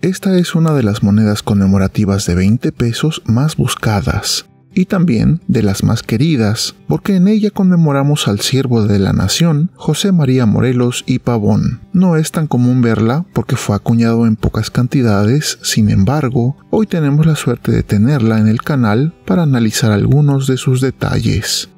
Esta es una de las monedas conmemorativas de 20 pesos más buscadas y también de las más queridas, porque en ella conmemoramos al siervo de la nación, José María Morelos y Pavón. No es tan común verla porque fue acuñado en pocas cantidades, sin embargo, hoy tenemos la suerte de tenerla en el canal para analizar algunos de sus detalles.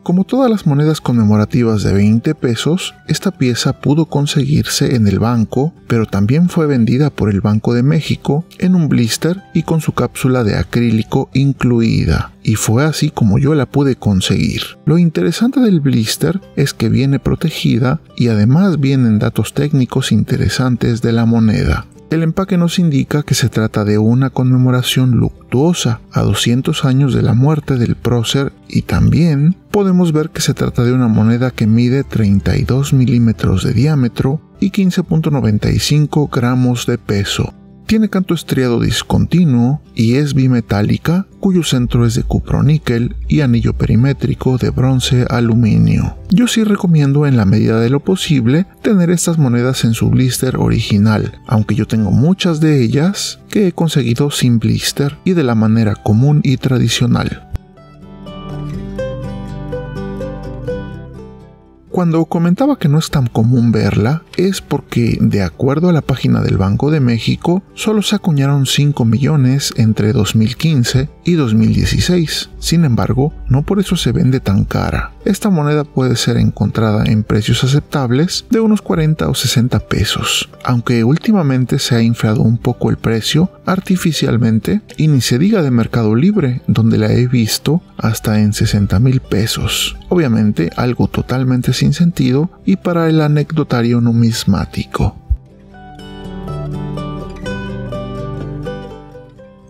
Como todas las monedas conmemorativas de 20 pesos, esta pieza pudo conseguirse en el banco, pero también fue vendida por el Banco de México en un blister y con su cápsula de acrílico incluida. Y fue así como yo la pude conseguir. Lo interesante del blister es que viene protegida y además vienen datos técnicos interesantes de la moneda. El empaque nos indica que se trata de una conmemoración luctuosa a 200 años de la muerte del prócer y también podemos ver que se trata de una moneda que mide 32 milímetros de diámetro y 15.95 gramos de peso. Tiene canto estriado discontinuo y es bimetálica, cuyo centro es de cuproníquel y anillo perimétrico de bronce aluminio. Yo sí recomiendo en la medida de lo posible tener estas monedas en su blister original, aunque yo tengo muchas de ellas que he conseguido sin blister y de la manera común y tradicional. Cuando comentaba que no es tan común verla, es porque, de acuerdo a la página del Banco de México, solo se acuñaron 5 millones entre 2015 y 2016. Sin embargo, no por eso se vende tan cara. Esta moneda puede ser encontrada en precios aceptables de unos 40 o 60 pesos, aunque últimamente se ha inflado un poco el precio artificialmente y ni se diga de Mercado Libre, donde la he visto hasta en 60,000 pesos. Obviamente algo totalmente sin sentido y para el anecdotario numismático.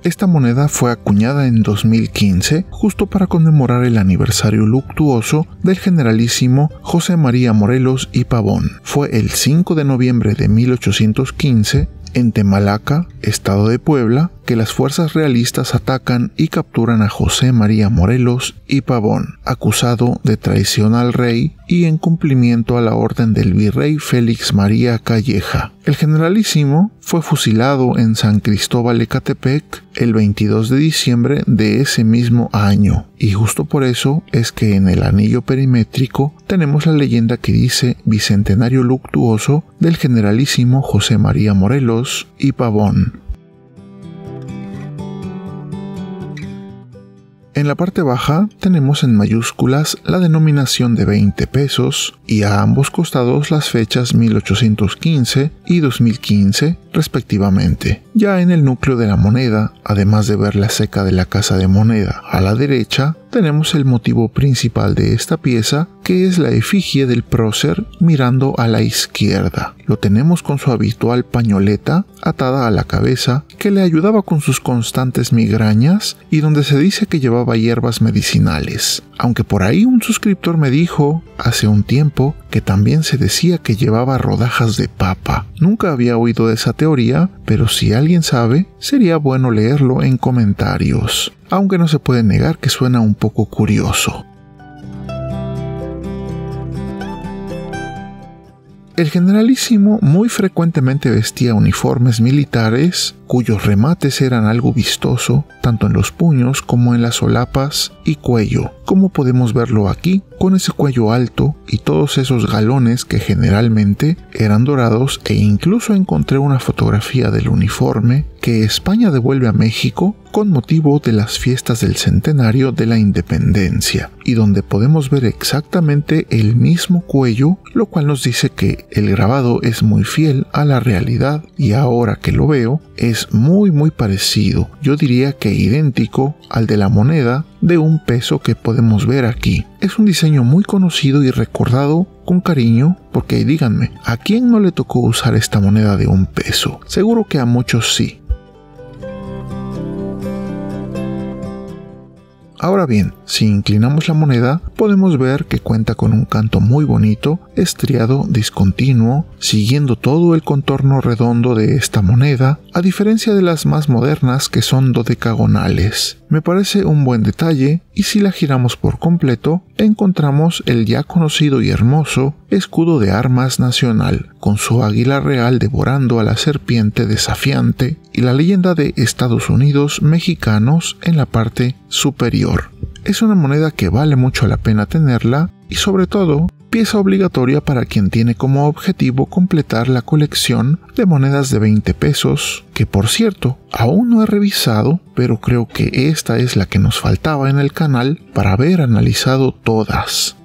Esta moneda fue acuñada en 2015 justo para conmemorar el aniversario luctuoso del generalísimo José María Morelos y Pavón. Fue el 5 de noviembre de 1815 en Temalaca, estado de Puebla, que las fuerzas realistas atacan y capturan a José María Morelos y Pavón, acusado de traición al rey y en cumplimiento a la orden del virrey Félix María Calleja. El generalísimo fue fusilado en San Cristóbal Ecatepec el 22 de diciembre de ese mismo año, y justo por eso es que en el anillo perimétrico tenemos la leyenda que dice Bicentenario luctuoso del generalísimo José María Morelos y Pavón. En la parte baja tenemos en mayúsculas la denominación de 20 pesos y a ambos costados las fechas 1815 y 2015 respectivamente. Ya en el núcleo de la moneda, además de ver la ceca de la casa de moneda a la derecha, tenemos el motivo principal de esta pieza, que es la efigie del prócer mirando a la izquierda. Lo tenemos con su habitual pañoleta atada a la cabeza que le ayudaba con sus constantes migrañas y donde se dice que llevaba hierbas medicinales. Aunque por ahí un suscriptor me dijo hace un tiempo que también se decía que llevaba rodajas de papa. Nunca había oído de esa teoría, pero si alguien sabe, sería bueno leerlo en comentarios. Aunque no se puede negar que suena un poco curioso. El generalísimo muy frecuentemente vestía uniformes militares, cuyos remates eran algo vistoso, tanto en los puños como en las solapas y cuello, como podemos verlo aquí, con ese cuello alto y todos esos galones que generalmente eran dorados, e incluso encontré una fotografía del uniforme que España devuelve a México con motivo de las fiestas del centenario de la independencia, y donde podemos ver exactamente el mismo cuello, lo cual nos dice que el grabado es muy fiel a la realidad, y ahora que lo veo, es muy parecido, yo diría que idéntico al de la moneda de un peso que podemos ver aquí. Es un diseño muy conocido y recordado con cariño, porque díganme, ¿a quién no le tocó usar esta moneda de un peso? Seguro que a muchos sí. Ahora bien, si inclinamos la moneda, podemos ver que cuenta con un canto muy bonito, estriado, discontinuo, siguiendo todo el contorno redondo de esta moneda, a diferencia de las más modernas que son dodecagonales. Me parece un buen detalle, y si la giramos por completo, encontramos el ya conocido y hermoso escudo de armas nacional, con su águila real devorando a la serpiente desafiante y la leyenda de Estados Unidos mexicanos en la parte superior. Es una moneda que vale mucho la pena tenerla y sobre todo, pieza obligatoria para quien tiene como objetivo completar la colección de monedas de 20 pesos, que por cierto, aún no he revisado, pero creo que esta es la que nos faltaba en el canal para haber analizado todas.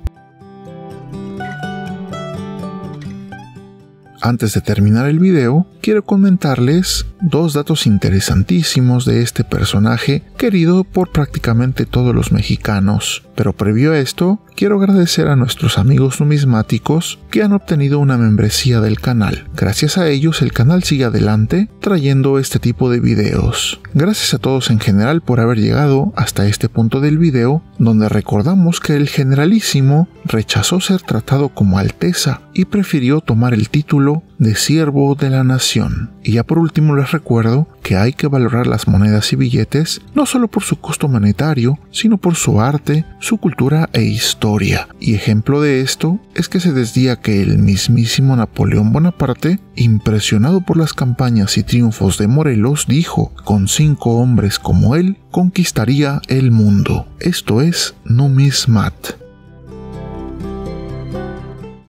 Antes de terminar el video, quiero comentarles dos datos interesantísimos de este personaje querido por prácticamente todos los mexicanos. Pero previo a esto, quiero agradecer a nuestros amigos numismáticos que han obtenido una membresía del canal. Gracias a ellos el canal sigue adelante trayendo este tipo de videos. Gracias a todos en general por haber llegado hasta este punto del video, donde recordamos que el generalísimo rechazó ser tratado como alteza y prefirió tomar el título de siervo de la nación. Y ya por último les recuerdo que hay que valorar las monedas y billetes no solo por su costo monetario, sino por su arte, su cultura e historia. Y ejemplo de esto es que se decía que el mismísimo Napoleón Bonaparte, impresionado por las campañas y triunfos de Morelos, dijo: con 5 hombres como él, conquistaría el mundo. Esto es numismat.